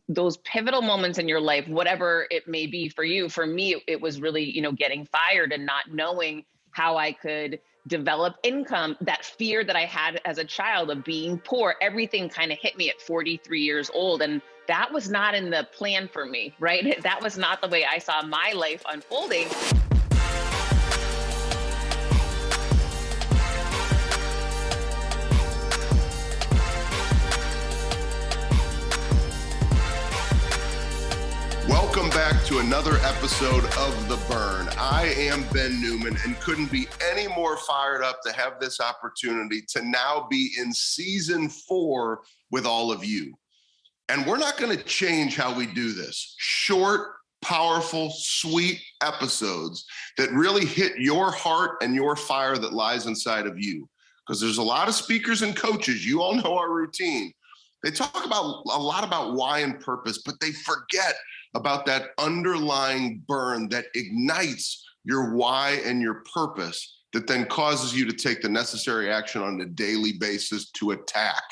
those pivotal moments in your life, whatever it may be for you. For me, it was really, getting fired and not knowing how I could develop income. That fear that I had as a child of being poor, everything kind of hit me at 43 years old. And that was not in the plan for me, right? That was not the way I saw my life unfolding. Welcome back to another episode of The Burn. I am Ben Newman and couldn't be any more fired up to have this opportunity to now be in season 4 with all of you. And we're not going to change how we do this. Short, powerful, sweet episodes that really hit your heart and your fire that lies inside of you. Because there's a lot of speakers and coaches, you all know our routine. They talk about a lot about why and purpose, but they forget about that underlying burn that ignites your why and your purpose that then causes you to take the necessary action on a daily basis to attack.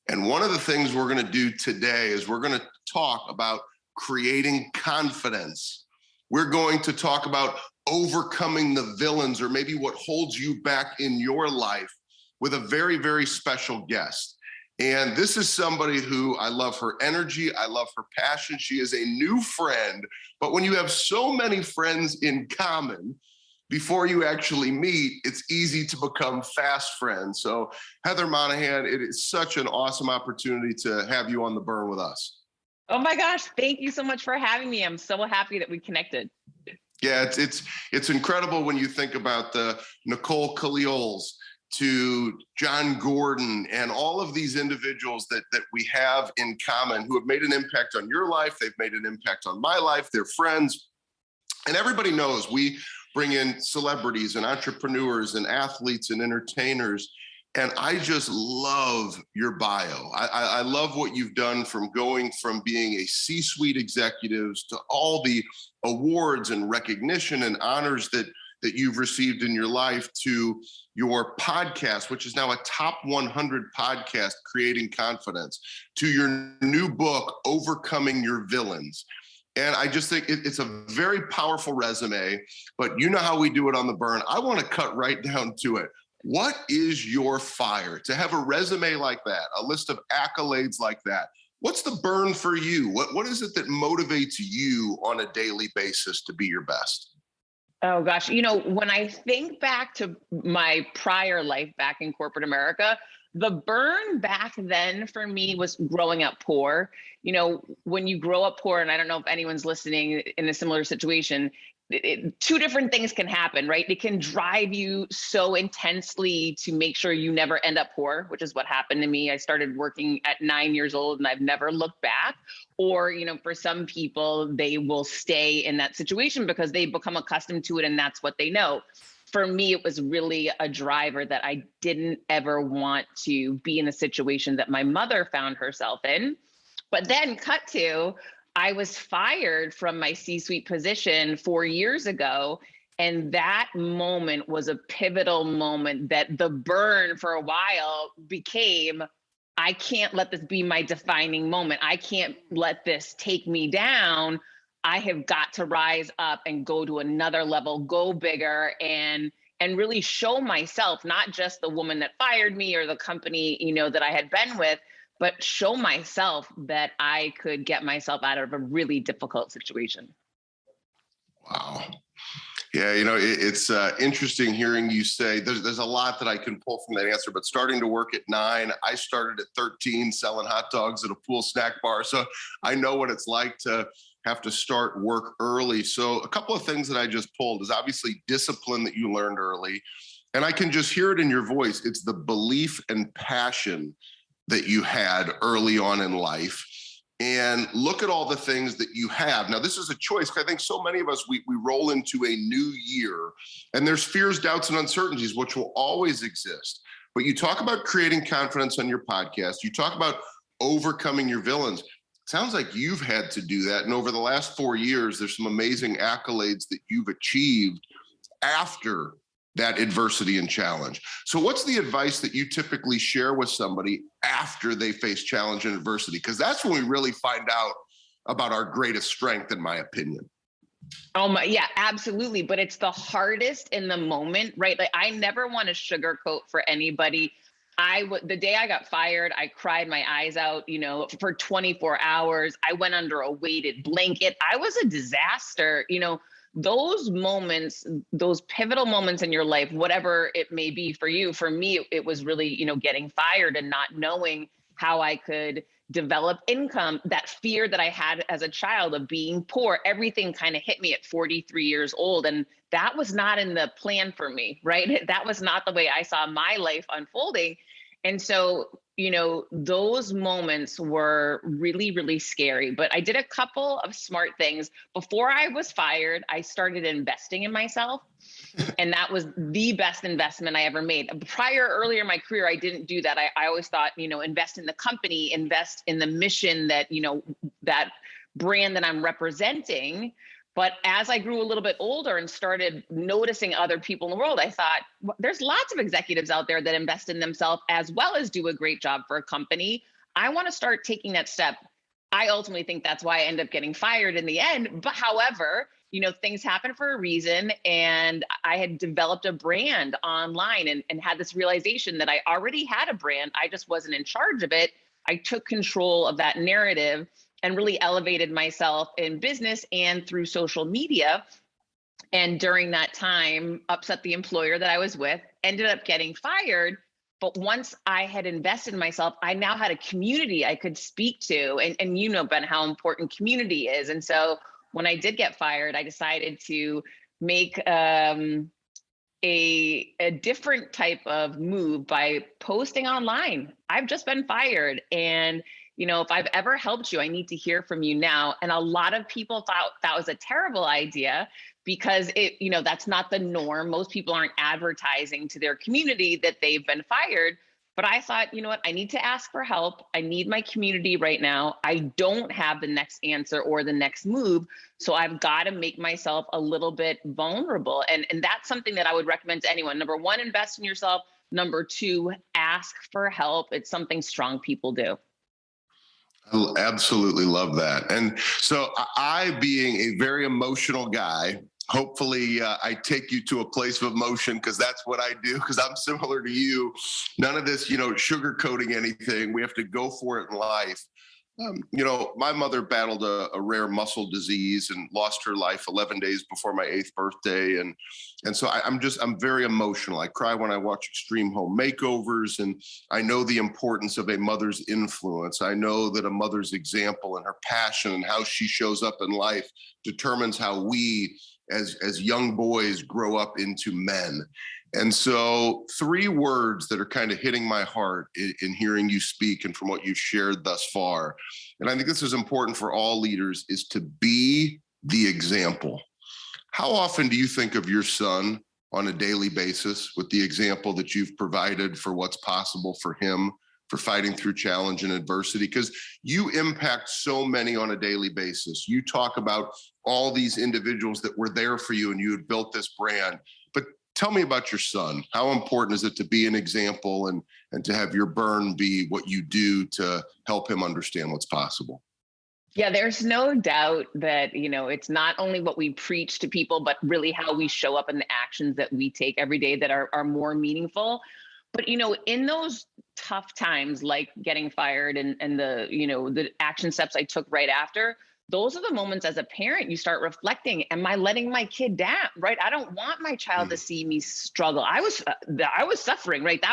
And one of the things we're going to do today is we're going to talk about creating confidence. We're going to talk about overcoming the villains, or maybe what holds you back in your life, with a very, very special guest. And this is somebody who I love her energy. I love her passion. She is a new friend. But when you have so many friends in common, before you actually meet, it's easy to become fast friends. So Heather Monahan, it is such an awesome opportunity to have you on The Burn with us. Oh my gosh, thank you so much for having me. I'm so happy that we connected. Yeah, it's incredible when you think about the Nicole Kaliols, to John Gordon, and all of these individuals that we have in common who have made an impact on your life. They've made an impact on my life. They're friends. And everybody knows we bring in celebrities and entrepreneurs and athletes and entertainers. And I just love your bio. I love what you've done, from going from being a C-suite executives to all the awards and recognition and honors that you've received in your life, to your podcast, which is now a top 100 podcast, Creating Confidence, to your new book, Overcoming Your Villains. And I just think it's a very powerful resume, but you know how we do it on The Burn. I want to cut right down to it. What is your fire? To have a resume like that, a list of accolades like that, what's the burn for you? What is it that motivates you on a daily basis to be your best? Oh gosh, when I think back to my prior life back in corporate America, the burn back then for me was growing up poor. When you grow up poor, and I don't know if anyone's listening in a similar situation, two different things can happen, right? It can drive you so intensely to make sure you never end up poor, which is what happened to me. I started working at 9 years old and I've never looked back. Or, for some people, they will stay in that situation because they become accustomed to it and that's what they know. For me, it was really a driver that I didn't ever want to be in a situation that my mother found herself in. But then cut to, I was fired from my C-suite position 4 years ago. And that moment was a pivotal moment that the burn for a while became, I can't let this be my defining moment. I can't let this take me down. I have got to rise up and go to another level, go bigger, and really show myself, not just the woman that fired me or the company, that I had been with, but show myself that I could get myself out of a really difficult situation. Wow. Yeah, it's interesting hearing you say there's a lot that I can pull from that answer, but starting to work at 9, I started at 13 selling hot dogs at a pool snack bar. So I know what it's like to have to start work early. So a couple of things that I just pulled is obviously discipline that you learned early. And I can just hear it in your voice. It's the belief and passion that you had early on in life. And look at all the things that you have. Now, this is a choice. I think so many of us, we roll into a new year and there's fears, doubts, and uncertainties, which will always exist. But you talk about creating confidence on your podcast. You talk about overcoming your villains. It sounds like you've had to do that. And over the last 4 years, there's some amazing accolades that you've achieved after that adversity and challenge. So what's the advice that you typically share with somebody after they face challenge and adversity? Because that's when we really find out about our greatest strength, in my opinion. Oh my, yeah, absolutely. But it's the hardest in the moment, right? Like I never want to sugarcoat for anybody. The day I got fired, I cried my eyes out, for 24 hours. I went under a weighted blanket. I was a disaster, those moments, those pivotal moments in your life, whatever it may be for you. For me, it was really, getting fired and not knowing how I could develop income. That fear that I had as a child of being poor, everything kind of hit me at 43 years old. And that was not in the plan for me, right? That was not the way I saw my life unfolding. And so, those moments were really, really scary. But I did a couple of smart things. Before I was fired, I started investing in myself. And that was the best investment I ever made. Earlier in my career, I didn't do that. I always thought, invest in the company, invest in the mission that, that brand that I'm representing. But as I grew a little bit older and started noticing other people in the world, I thought, well, there's lots of executives out there that invest in themselves as well as do a great job for a company. I want to start taking that step. I ultimately think that's why I end up getting fired in the end. But however, things happen for a reason. And I had developed a brand online and had this realization that I already had a brand. I just wasn't in charge of it. I took control of that narrative and really elevated myself in business and through social media. And during that time, upset the employer that I was with, ended up getting fired. But once I had invested in myself, I now had a community I could speak to. And Ben, how important community is. And so when I did get fired, I decided to make a different type of move by posting online. I've just been fired. And if I've ever helped you, I need to hear from you now. And a lot of people thought that was a terrible idea because that's not the norm. Most people aren't advertising to their community that they've been fired. But I thought, I need to ask for help. I need my community right now. I don't have the next answer or the next move. So I've got to make myself a little bit vulnerable. And that's something that I would recommend to anyone. Number one, invest in yourself. Number two, ask for help. It's something strong people do. I absolutely love that. And so I, being a very emotional guy, hopefully I take you to a place of emotion because that's what I do, because I'm similar to you. None of this, sugarcoating anything. We have to go for it in life. My mother battled a rare muscle disease and lost her life 11 days before my 8th birthday. And so I'm very emotional. I cry when I watch Extreme Home Makeovers, and I know the importance of a mother's influence. I know that a mother's example and her passion and how she shows up in life determines how we as young boys grow up into men. And so 3 words that are kind of hitting my heart in hearing you speak and from what you've shared thus far, and I think this is important for all leaders, is to be the example. How often do you think of your son on a daily basis with the example that you've provided for what's possible for him, for fighting through challenge and adversity? Because you impact so many on a daily basis. You talk about all these individuals that were there for you and you had built this brand. But tell me about your son. How important is it to be an example and to have your burn be what you do to help him understand what's possible? Yeah, there's no doubt that, it's not only what we preach to people, but really how we show up in the actions that we take every day that are more meaningful. But, in those tough times, like getting fired and the action steps I took right after, those are the moments as a parent you start reflecting, am I letting my kid down, right? I don't want my child to see me struggle. I was suffering, right?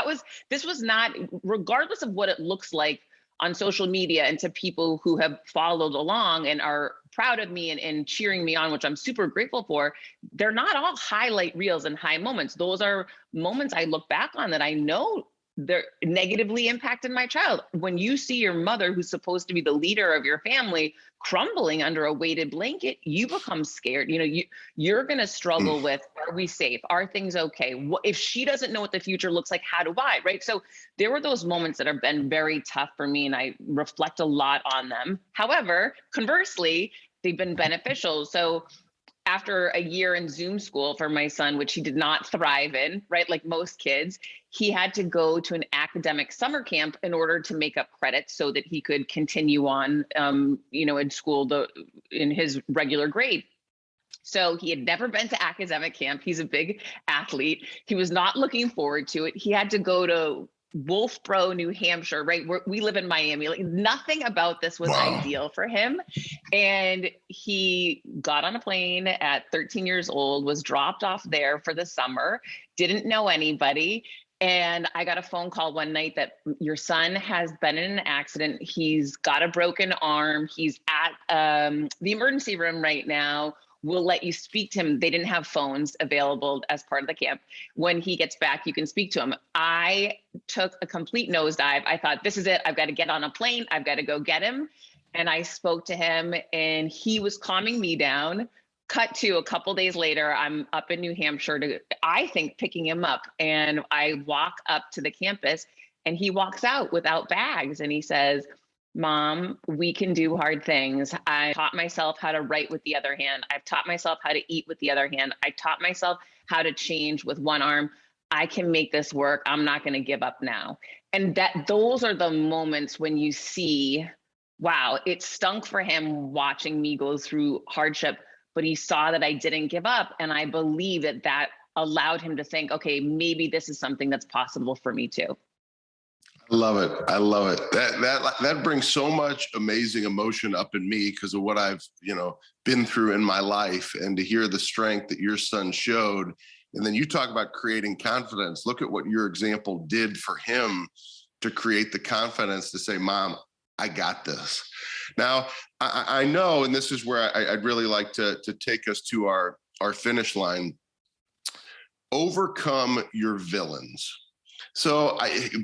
This was not, regardless of what it looks like on social media and to people who have followed along and are proud of me and cheering me on, which I'm super grateful for. They're not all highlight reels and high moments. Those are moments I look back on that I know they're negatively impacted my child. When you see your mother, who's supposed to be the leader of your family, crumbling under a weighted blanket, you become scared. You're going to struggle with, are we safe? Are things okay? If she doesn't know what the future looks like, how do I, right? So there were those moments that have been very tough for me, and I reflect a lot on them. However, conversely, they've been beneficial. So after a year in Zoom school for my son, which he did not thrive in, right? Like most kids, he had to go to an academic summer camp in order to make up credits so that he could continue on, in school in his regular grade. So he had never been to academic camp. He's a big athlete. He was not looking forward to it. He had to go to Wolfboro, New Hampshire, right? We live in Miami. Like nothing about this was ideal for him. And he got on a plane at 13 years old, was dropped off there for the summer, didn't know anybody. And I got a phone call one night that your son has been in an accident. He's got a broken arm. He's at the emergency room right now. We'll let you speak to him. They didn't have phones available as part of the camp. When he gets back, you can speak to him. I took a complete nosedive. I thought, this is it. I've got to get on a plane. I've got to go get him. And I spoke to him and he was calming me down. Cut to a couple days later, I'm up in New Hampshire I think, picking him up. And I walk up to the campus and he walks out without bags. And he says, Mom, we can do hard things. I taught myself how to write with the other hand. I've taught myself how to eat with the other hand. I taught myself how to change with one arm. I can make this work. I'm not going to give up now. And those are the moments when you see, wow, it stunk for him watching me go through hardship, but he saw that I didn't give up. And I believe that allowed him to think, okay, maybe this is something that's possible for me too. I love it. I love it. That brings so much amazing emotion up in me because of what I've, been through in my life, and to hear the strength that your son showed. And then you talk about creating confidence. Look at what your example did for him to create the confidence to say, Mom, I got this. Now, I know, and this is where I'd really like to take us to our finish line. Overcome your villains. So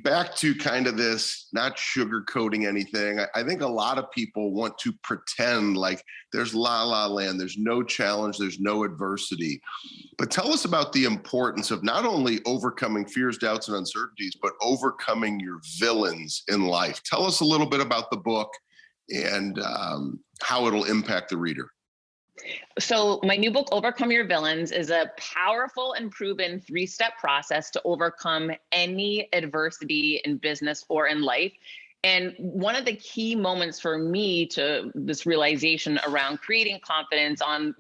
back to kind of this, not sugarcoating anything. I think a lot of people want to pretend like there's la la land, there's no challenge, there's no adversity. But tell us about the importance of not only overcoming fears, doubts, and uncertainties, but overcoming your villains in life. Tell us a little bit about the book and how it'll impact the reader. So my new book, Overcome Your Villains, is a powerful and proven 3-step process to overcome any adversity in business or in life. And one of the key moments for me to this realization around creating confidence on,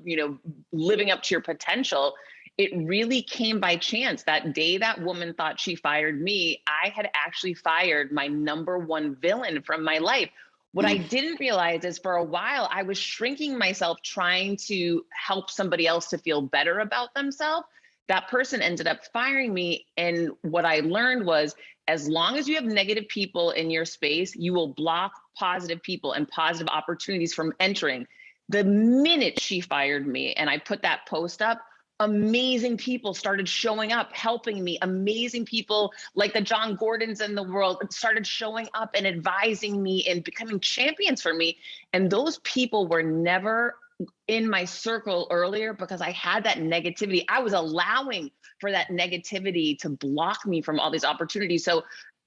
living up to your potential, it really came by chance. That day that woman thought she fired me, I had actually fired my number one villain from my life. What I didn't realize is for a while, I was shrinking myself trying to help somebody else to feel better about themselves. That person ended up firing me. And what I learned was, as long as you have negative people in your space, you will block positive people and positive opportunities from entering. The minute she fired me and I put that post up, amazing people started showing up, helping me. Amazing people like the John Gordons in the world started showing up and advising me and becoming champions for me. And those people were never in my circle earlier because I had that negativity. I was allowing for that negativity to block me from all these opportunities. So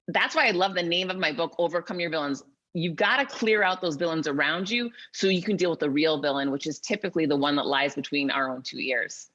that's why I love the name of my book, Overcome Your Villains. You've got to clear out those villains around you so you can deal with the real villain, which is typically the one that lies between our own two ears.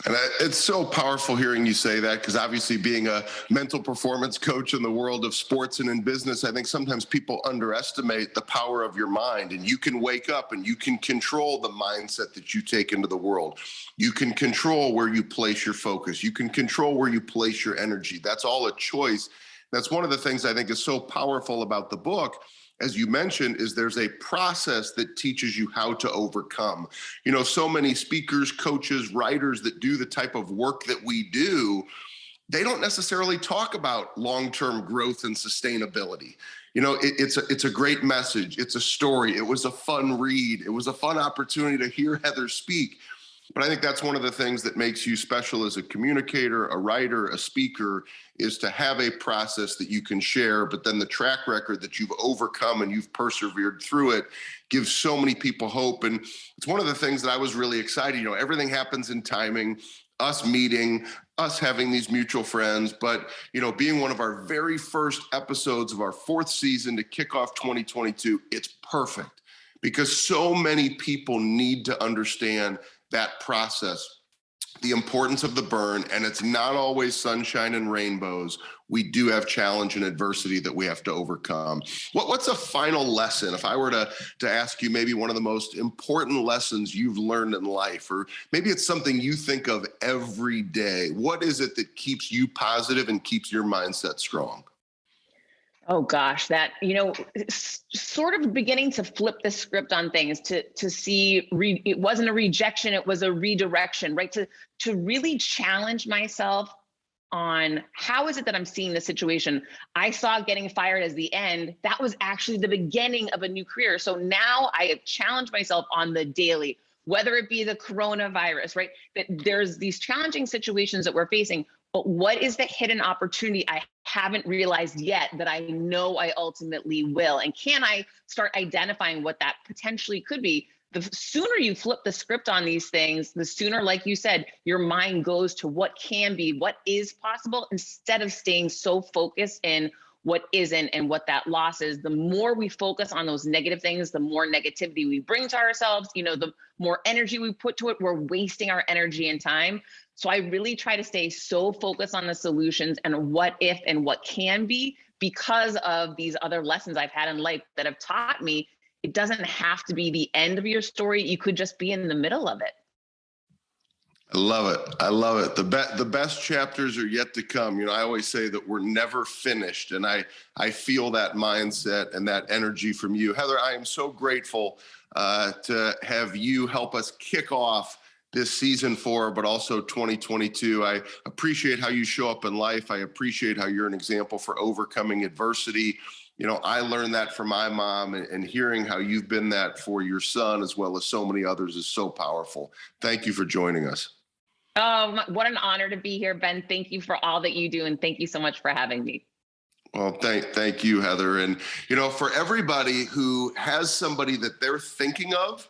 And it's so powerful hearing you say that, because obviously being a mental performance coach in the world of sports and in business, I think sometimes people underestimate the power of your mind. And you can wake up and you can control the mindset that you take into the world. You can control where you place your focus. You can control where you place your energy. That's all a choice. That's one of the things I think is so powerful about the book, as you mentioned, is there's a process that teaches you how to overcome. So many speakers, coaches, writers that do the type of work that we do, they don't necessarily talk about long-term growth and sustainability. It's a great message. It's a story. It was a fun read. It was a fun opportunity to hear Heather speak. But I think that's one of the things that makes you special as a communicator, a writer, a speaker, is to have a process that you can share, but then the track record that you've overcome and you've persevered through it gives so many people hope. And it's one of the things that I was really excited. Everything happens in timing, us meeting, us having these mutual friends, but, being one of our very first episodes of our 4th season to kick off 2022, it's perfect because so many people need to understand that process, the importance of the burn, and it's not always sunshine and rainbows. We do have challenge and adversity that we have to overcome. What's a final lesson? If I were to ask you maybe one of the most important lessons you've learned in life, or maybe it's something you think of every day, what is it that keeps you positive and keeps your mindset strong? Oh gosh, that, sort of beginning to flip the script on things, to see it wasn't a rejection, it was a redirection, right? To really challenge myself on how is it that I'm seeing the situation. I saw getting fired as the end. That was actually the beginning of a new career. So now I have challenged myself on the daily, whether it be the coronavirus, right? That there's these challenging situations that we're facing, but what is the hidden opportunity I haven't realized yet that I know I ultimately will? And can I start identifying what that potentially could be? The sooner you flip the script on these things, the sooner, like you said, your mind goes to what can be, what is possible, instead of staying so focused in what isn't and what that loss is. The more we focus on those negative things, the more negativity we bring to ourselves, the more energy we put to it, we're wasting our energy and time. So I really try to stay so focused on the solutions and what if and what can be, because of these other lessons I've had in life that have taught me it doesn't have to be the end of your story. You could just be in the middle of it. I love it. I love it. The best chapters are yet to come. I always say that we're never finished, and I feel that mindset and that energy from you. Heather, I am so grateful to have you help us kick off this season 4, but also 2022. I appreciate how you show up in life. I appreciate how you're an example for overcoming adversity. I learned that from my mom, and hearing how you've been that for your son as well as so many others is so powerful. Thank you for joining us. What an honor to be here, Ben. Thank you for all that you do, and thank you so much for having me. Well, thank you, Heather. And, for everybody who has somebody that they're thinking of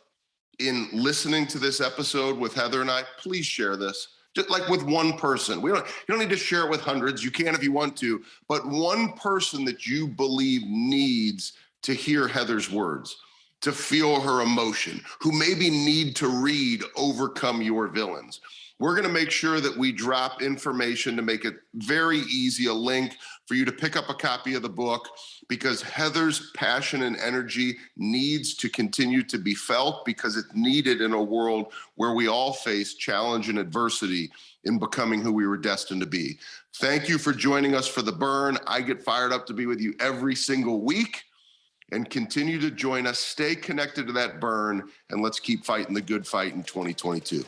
in listening to this episode with Heather and I, please share this. Just like with one person. You don't need to share it with hundreds. You can if you want to, but one person that you believe needs to hear Heather's words, to feel her emotion, who maybe need to read Overcome Your Villains. We're going to make sure that we drop information to make it very easy, a link for you to pick up a copy of the book, because Heather's passion and energy needs to continue to be felt, because it's needed in a world where we all face challenge and adversity in becoming who we were destined to be. Thank you for joining us for The Burn. I get fired up to be with you every single week, and continue to join us. Stay connected to that burn, and let's keep fighting the good fight in 2022.